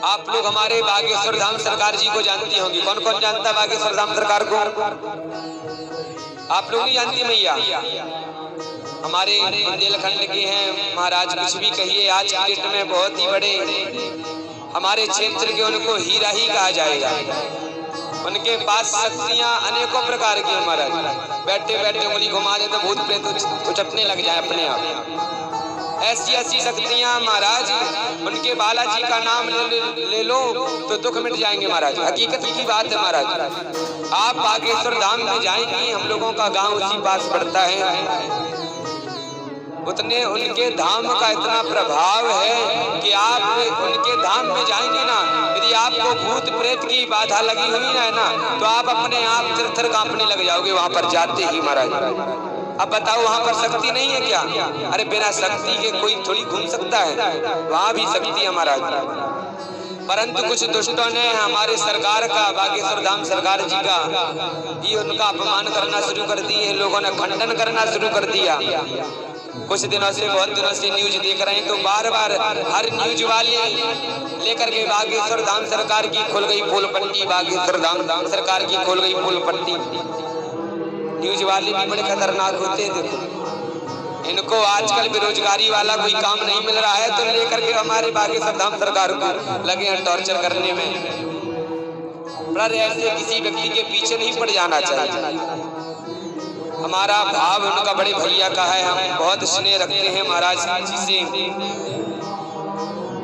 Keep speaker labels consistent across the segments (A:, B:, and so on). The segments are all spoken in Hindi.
A: आप लोग हमारे बागेश्वर धाम सरकार जी को जानती होंगी। कौन कौन जानता है बागेश्वर धाम सरकार को? आप लोग नहीं जानती मैया? हमारे बुंदेलखंड के हैं महाराज। कुछ भी कहिए, आज की डेट में बहुत ही बड़े हमारे क्षेत्र के, उनको हीरा ही कहा जाएगा। उनके पास शक्तियां अनेकों प्रकार की हैं महाराज। बैठे बैठे उंगली घुमा दे तो भूत प्रेत उचटने लग जाए अपने आप। ऐसी ऐसी शक्तियां महाराज, उनके बालाजी का नाम ले लो तो दुख मिट जाएंगे महाराज। हकीकत की बात है महाराज। आप बागेश्वर धाम में जाएंगी, हम लोगों का गांव उसी पास पड़ता है। उतने उनके धाम का इतना प्रभाव है कि आप उनके धाम में जाएंगे ना, यदि आपको भूत प्रेत की बाधा लगी हुई है ना, तो आप अपने आप थर-थर कांपने लग जाओगे वहां पर जाते ही महाराज। अब बताओ वहां पर शक्ति नहीं है क्या? अरे बिना शक्ति के कोई थोड़ी घूम सकता है? वहां भी शक्ति है महाराज। परंतु कुछ दुष्टों ने हमारे सरकार का, बागेश्वर धाम सरकार जी का ये उनका अपमान करना शुरू कर दिए। लोगों ने खंडन करना शुरू कर दिया। कुछ दिनों से, बहुत दिनों से न्यूज देख रहे हैं तो बार बार हर न्यूज वाले लेकर के बागेश्वर धाम सरकार की खुल गई फूल पट्टी, बागेश्वर धाम सरकार की खुल गई फूल पट्टी। न्यूज वाले भी बड़े खतरनाक होते हैं। देखो, इनको आजकल बेरोजगारी वाला कोई काम नहीं मिल रहा है तो लेकर के हमारे बागेश्वर धाम सरकार को लगे हैं टॉर्चर करने में। पर ऐसे किसी व्यक्ति के पीछे नहीं पड़ जाना चाहिए। हमारा भाव उनका बड़े भैया का है, हम बहुत स्नेह रखते हैं महाराज जी से।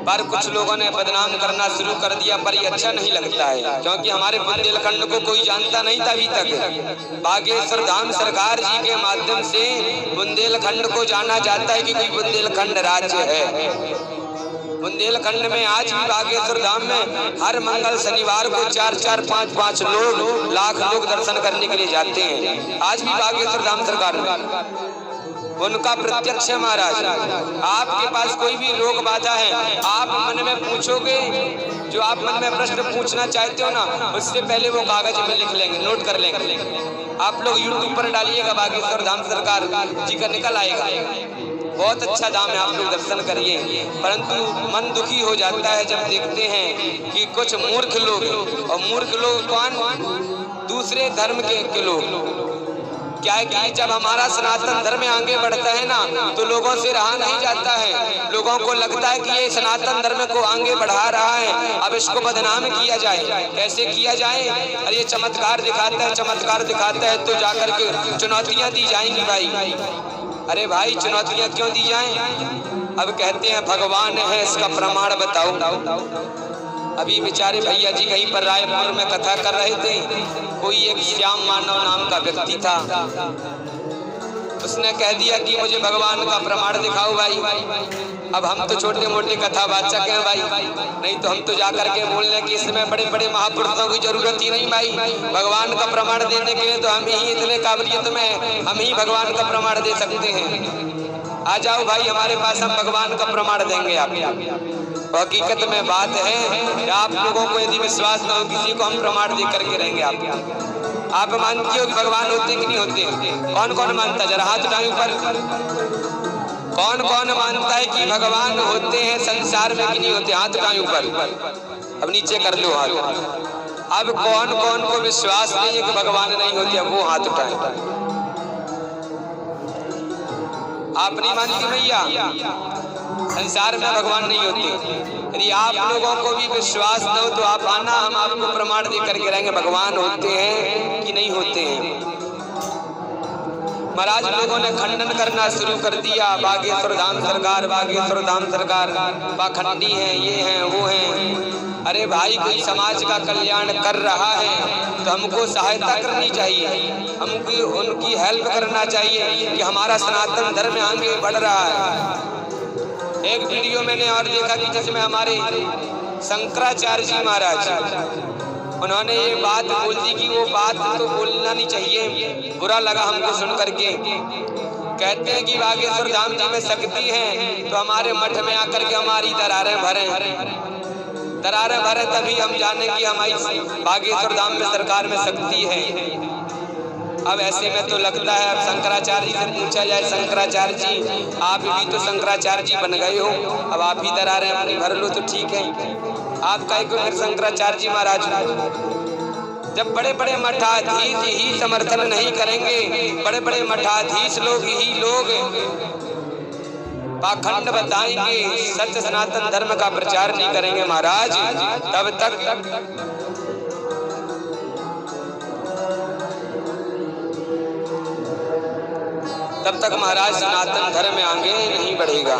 A: पर कुछ लोगों ने बदनाम करना शुरू कर दिया, पर ये अच्छा नहीं लगता है, क्योंकि हमारे बुंदेलखंड को कोई जानता नहीं था अभी तक। बागेश्वर धाम सरकार जी के माध्यम से बुंदेलखंड को जाना जाता है कि कोई बुंदेलखंड राज्य है। बुंदेलखंड में आज भी बागेश्वर धाम में हर मंगल शनिवार को 4-4, 5-5 लोग, लाख लोग दर्शन करने के लिए जाते हैं। आज भी बागेश्वर धाम सरकार में उनका प्रत्यक्ष है महाराज। आपके पास कोई भी रोग बाधा है, आप मन में पूछोगे, जो आप मन में प्रश्न पूछना चाहते हो ना, उससे पहले वो कागज में लिख लेंगे, नोट कर लेंगे। आप लोग यूट्यूब पर डालिएगा बागेश्वर धाम सरकार जी का, निकल आएगा। बहुत अच्छा धाम है, आप लोग दर्शन करिए। परंतु मन दुखी हो जाता है जब देखते हैं कि कुछ मूर्ख लोग, और मूर्ख लोग कौन? दूसरे धर्म के लोग। क्या है कि जब हमारा सनातन धर्म आगे बढ़ता है ना, तो लोगों से रहा नहीं जाता है। लोगों को लगता है कि ये सनातन धर्म को आगे बढ़ा रहा है, अब इसको बदनाम किया जाए। कैसे किया जाए? अरे ये चमत्कार दिखाता है, चमत्कार दिखाता है तो जाकर के चुनौतियां दी जाएंगी भाई। अरे भाई चुनौतियां क्यों दी जाएं? अब कहते हैं भगवान है, इसका प्रमाण बताओ। अभी बेचारे भैया जी कहीं पर रायपुर में कथा कर रहे थे। कोई एक श्याम मानव नाम का व्यक्ति था, उसने कह दिया कि मुझे भगवान का प्रमाण दिखाओ भाई। अब हम तो छोटे मोटे कथा वाचक हैं भाई, नहीं तो हम तो जाकर के बोलने कि इसमें बड़े बड़े महापुरुषों की जरूरत ही नहीं भाई। भगवान का प्रमाण देने के लिए तो हम ही इतने काबिलियत में, हम ही भगवान का प्रमाण दे सकते हैं। आ जाओ भाई हमारे पास, हम भगवान का प्रमाण देंगे आपको। हकीकत में बात है कि आप लोगों को यदि विश्वास न हो किसी को, हम प्रमाण दे करके रहेंगे आप मानती हो कि भगवान होते कि नहीं होते? कौन कौन मानता है? जरा हाथ उठाओ ऊपर। कौन कौन मानता है कि भगवान होते हैं संसार में कि नहीं होते? हाथ उठाओ ऊपर। अब नीचे कर दो हाथ। अब कौन कौन को विश्वास नहीं है कि भगवान नहीं होते, अब वो हाथ उठाए। आप नहीं मानती भैया संसार में भगवान नहीं होते? यदि आप लोगों को भी विश्वास न हो तो आप आना, हम आपको प्रमाण दे करके रहेंगे भगवान होते हैं कि नहीं होते हैं। महाराज लोगों ने खंडन करना शुरू कर दिया। बागेश्वर धाम सरकार, बागेश्वर धाम सरकार पाखंडी है, ये है वो है। अरे भाई कोई समाज का कल्याण कर रहा है तो हमको सहायता करनी चाहिए, हमको उनकी हेल्प करना चाहिए कि हमारा सनातन धर्म आगे बढ़ रहा है। एक वीडियो मैंने और देखा कि जिसमें हमारे शंकराचार्य जी महाराज, उन्होंने ये बात बोल दी कि वो बात तो बोलना नहीं चाहिए, बुरा लगा हमको सुन करके। कहते हैं कि बागेश्वर धाम जी में शक्ति है तो हमारे मठ में आकर के हमारी दरारें भरे, तभी हम जाने कि हमारी बागेश्वर धाम में सरकार में शक्ति है। अब ऐसे में तो लगता है अब शंकराचार्य जी से पूछा जाए, शंकराचार्य जी आप भी तो शंकराचार्य जी बन गए हो, अब आप ही इधर आ रहे हैं, अपनी भर लो तो ठीक है, आप कहे को फिर शंकराचार्य जी महाराज। जब बड़े बड़े मठाधीश ही समर्थन नहीं करेंगे, बड़े बड़े मठाधीश लोग ही लोग पाखंड बताएंगे, सत्य सनातन धर्म का प्रचार नहीं करेंगे महाराज, तब तक महाराज सनातन धर्म आगे नहीं बढ़ेगा।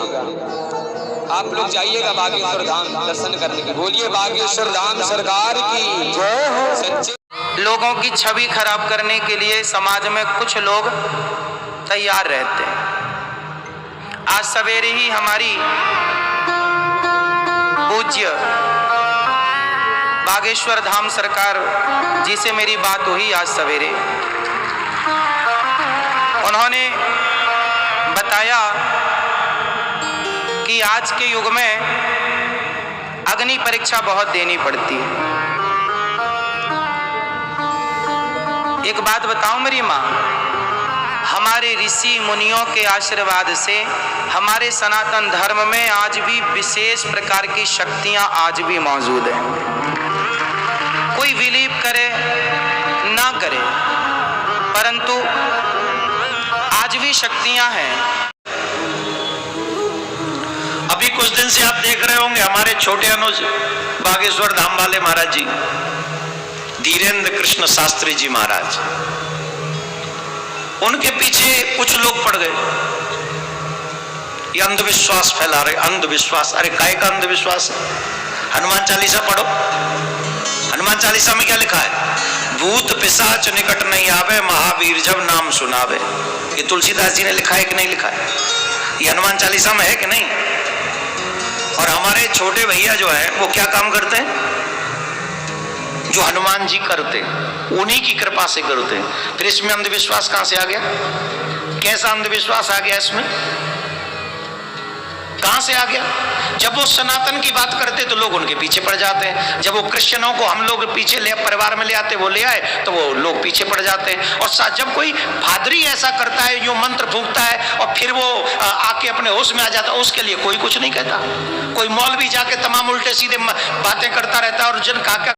A: आप लोग जाइएगा बागेश्वर धाम दर्शन करने के। बोलिए बागेश्वर धाम सरकार की जय हो। सच्चे
B: लोगों की छवि खराब करने के लिए समाज में कुछ लोग तैयार रहते हैं। आज सवेरे ही हमारी पूज्य बागेश्वर धाम सरकार जी से मेरी बात हुई आज सवेरे। उन्होंने बताया कि आज के युग में अग्नि परीक्षा बहुत देनी पड़ती है। एक बात बताऊं मेरी माँ, हमारे ऋषि मुनियों के आशीर्वाद से हमारे सनातन धर्म में आज भी विशेष प्रकार की शक्तियां आज भी मौजूद हैं। कोई बिलीव करे ना करे, परंतु आज भी शक्तियां हैं।
C: अभी कुछ दिन से आप देख रहे होंगे हमारे छोटे अनुज बागेश्वर धाम वाले महाराज जी, धीरेन्द्र कृष्ण शास्त्री जी महाराज, उनके पीछे कुछ लोग पड़ गए, ये अंधविश्वास फैला रहे। अंधविश्वास, अरे काय का अंधविश्वास? हनुमान चालीसा पढ़ो। हनुमान चालीसा में क्या लिखा है? भूत पिशाच निकट नहीं आवे, महावीर जब नाम सुनावे। ये तुलसीदास जी ने लिखा है कि नहीं लिखा है? ये हनुमान चालीसा में है कि नहीं? और हमारे छोटे भैया जो है वो क्या काम करते हैं? जो हनुमान जी करते, उन्हीं की कृपा से करते। फिर इसमें अंधविश्वास कहां से आ गया? कैसा अंधविश्वास आ गया इसमें? कहां से आ गया? जब वो सनातन की बात करते तो लोग उनके पीछे पड़ जाते हैं। जब वो क्रिश्चियनों को हम लोग पीछे ले परिवार में ले आते, वो ले आए तो वो लोग पीछे पड़ जाते हैं। और जब कोई पादरी ऐसा करता है, जो मंत्र फूंकता है और फिर वो आके अपने होश में आ जाता है, उसके लिए कोई कुछ नहीं कहता। कोई मौलवी जाके तमाम उल्टे सीधे बातें करता रहता है और जिन का